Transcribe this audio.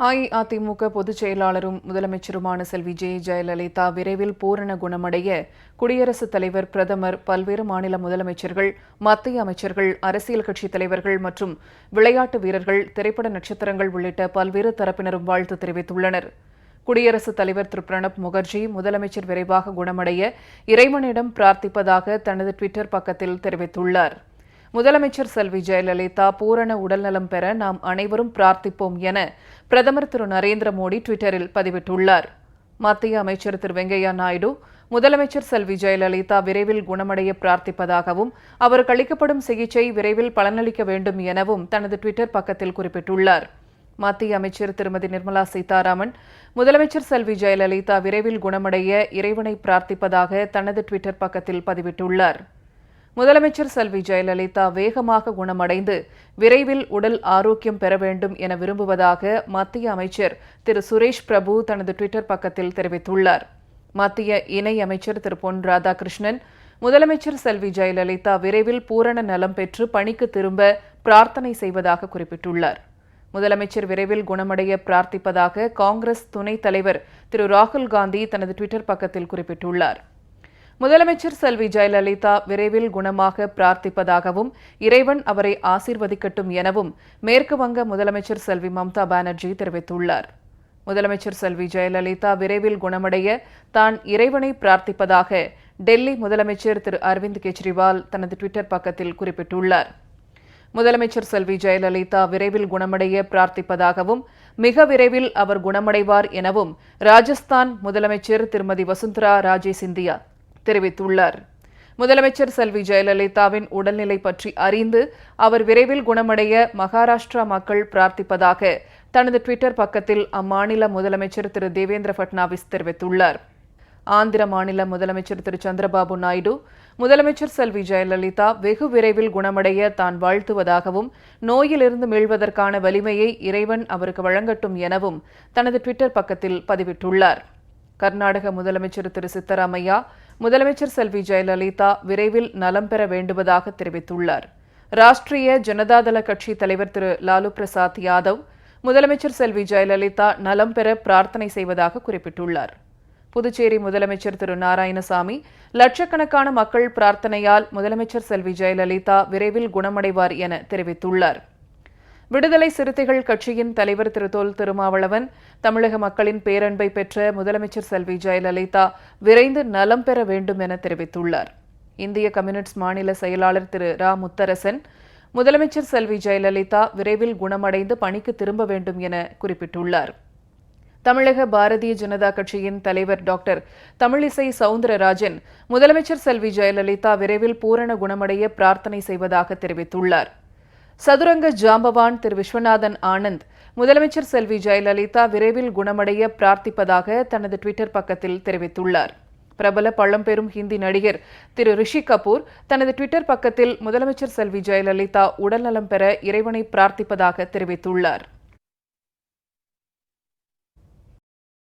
அஇஅதிமுக பொதுச் செயலாளரும் முதலமைச்சருமான செல்வி ஜெயலலிதா விரைவில் பூரண குணமடைய குடியரசுத் தலைவர், பிரதமர், பல்வேறு மாநில முதலமைச்சர்கள், மத்திய அமைச்சர்கள், அரசியல் கட்சித் தலைவர்கள் மற்றும் விளையாட்டு வீரர்கள், திரைப்பட நட்சத்திரங்கள் உள்ளிட்ட பல்வேறு தரப்பினரும் வாழ்த்து தெரிவித்துள்ளனர். குடியரசுத் தலைவர் திரு பிரணப் முகர்ஜி முதலமைச்சர் விரைவாக குணமடைய இறைவனிடம் பிரார்த்திப்பதாக தனது டுவிட்டர் பக்கத்தில் தெரிவித்துள்ளார். முதலமைச்சர் செல்வி ஜெயலலிதா பூரண உடல்நலம் பெற நாம் அனைவரும் பிரார்த்திப்போம் என பிரதமர் திரு நரேந்திர மோடி டுவிட்டரில் பதிவிட்டுள்ளார். மத்திய அமைச்சர் திரு வெங்கையா நாயுடு முதலமைச்சர் செல்வி ஜெயலலிதா விரைவில் குணமடைய பிரார்த்திப்பதாகவும் அவருக்கு அளிக்கப்படும் சிகிச்சை விரைவில் பலனளிக்க வேண்டும் எனவும் தனது டுவிட்டர் பக்கத்தில் குறிப்பிட்டுள்ளார். மத்திய அமைச்சர் திருமதி நிர்மலா சீதாராமன் முதலமைச்சர் செல்வி ஜெயலலிதா விரைவில் குணமடைய இறைவனை பிரார்த்திப்பதாக தனது டுவிட்டர் பக்கத்தில் பதிவிட்டுள்ளார். முதலமைச்சர் செல்வி ஜெயலலிதா வேகமாக குணமடைந்து விரைவில் உடல் ஆரோக்கியம் பெற வேண்டும் என விரும்புவதாக மத்திய அமைச்சர் திரு சுரேஷ் பிரபு தனது டுவிட்டர் பக்கத்தில் தெரிவித்துள்ளார். மத்திய இணை அமைச்சர் திரு பொன் ராதாகிருஷ்ணன் முதலமைச்சர் செல்வி ஜெயலலிதா விரைவில் பூரண நலம் பெற்று பணிக்கு திரும்ப பிரார்த்தனை செய்வதாக குறிப்பிட்டுள்ளார். முதலமைச்சர் விரைவில் குணமடைய பிரார்த்திப்பதாக காங்கிரஸ் துணைத் தலைவர் திரு ராகுல் காந்தி தனது டுவிட்டர் பக்கத்தில் குறிப்பிட்டுள்ளார். முதலமைச்சர் செல்வி ஜெயலலிதா விரைவில் குணமாக பிரார்த்திப்பதாகவும் இறைவன் அவரை ஆசீர்வதிக்கட்டும் எனவும் மேற்கு வங்க முதலமைச்சர் செல்வி மம்தா பானர்ஜி தெரிவித்துள்ளார். முதலமைச்சர் செல்வி ஜெயலலிதா விரைவில் குணமடைய தான் இறைவனை பிரார்த்திப்பதாக டெல்லி முதலமைச்சர் திரு அரவிந்த் கெஜ்ரிவால் தனது டுவிட்டர் பக்கத்தில் குறிப்பிட்டுள்ளார். முதலமைச்சர் செல்வி ஜெயலலிதா விரைவில் குணமடைய பிரார்த்திப்பதாகவும் மிக விரைவில் அவர் குணமடைவார் எனவும் ராஜஸ்தான் முதலமைச்சர் திருமதி வசுந்தரா ராஜே சிந்தியா தெரிவித்துள்ளார். முதலமைச்சர் செல்வி ஜெயலலிதாவின் உடல்நிலை பற்றி அறிந்து அவர் விரைவில் குணமடைய மகாராஷ்டிரா மக்கள் பிரார்த்திப்பதாக தனது டுவிட்டர் பக்கத்தில் அம்மாநில முதலமைச்சர் திரு தேவேந்திர பட்னாவிஸ் தெரிவித்துள்ளார். ஆந்திர மாநில முதலமைச்சர் திரு சந்திரபாபு நாயுடு முதலமைச்சர் செல்வி ஜெயலலிதா வெகு விரைவில் குணமடைய தான் வாழ்த்துவதாகவும் நோயிலிருந்து மீள்வதற்கான வலிமையை இறைவன் அவருக்கு வழங்கட்டும் எனவும் தனது டுவிட்டர் பக்கத்தில் பதிவிட்டுள்ளார். கர்நாடக முதலமைச்சர் திரு சித்தராமையா முதலமைச்சர் செல்வி ஜெயலலிதா விரைவில் நலம் பெற வேண்டுவதாக தெரிவித்துள்ளார். ராஷ்டிரிய ஜனதாதள கட்சி தலைவர் திரு லாலு பிரசாத் யாதவ் முதலமைச்சர் செல்வி ஜெயலலிதா நலம் பெற பிரார்த்தனை செய்வதாக குறிப்பிட்டுள்ளார். புதுச்சேரி முதலமைச்சர் திரு நாராயணசாமி லட்சக்கணக்கான மக்கள் பிரார்த்தனையால் முதலமைச்சர் செல்வி ஜெயலலிதா விரைவில் குணமடைவார் என தெரிவித்துள்ளார். விடுதலை சிறுத்தைகள் கட்சியின் தலைவர் திரு தொல் திருமாவளவன் தமிழக மக்களின் பேரன்பை பெற்ற முதலமைச்சர் செல்வி ஜெயலலிதா விரைந்து நலம் பெற வேண்டும் என தெரிவித்துள்ளார். இந்திய கம்யூனிஸ்ட் மாநில செயலாளர் திரு ரா முத்தரசன் முதலமைச்சர் செல்வி ஜெயலலிதா விரைவில் குணமடைந்து பணிக்கு திரும்ப வேண்டும் என குறிப்பிட்டுள்ளார். தமிழக பாரதிய ஜனதா கட்சியின் தலைவர் டாக்டர் தமிழிசை சவுந்தரராஜன் முதலமைச்சர் செல்வி ஜெயலலிதா விரைவில் பூரண குணமடைய பிரார்த்தனை செய்வதாக தெரிவித்துள்ளார். சதுரங்க ஜாம்பவான் திரு விஸ்வநாதன் ஆனந்த் முதலமைச்சர் செல்வி ஜெயலலிதா விரைவில் குணமடைய பிரார்த்திப்பதாக தனது டுவிட்டர் பக்கத்தில் தெரிவித்துள்ளார். பிரபல பழம்பெரும் ஹிந்தி நடிகர் திரு ரிஷி கபூர் தனது டுவிட்டர் பக்கத்தில் முதலமைச்சர் செல்வி ஜெயலலிதா உடல்நலம் பெற இறைவனை பிரார்த்திப்பதாக தெரிவித்துள்ளார்.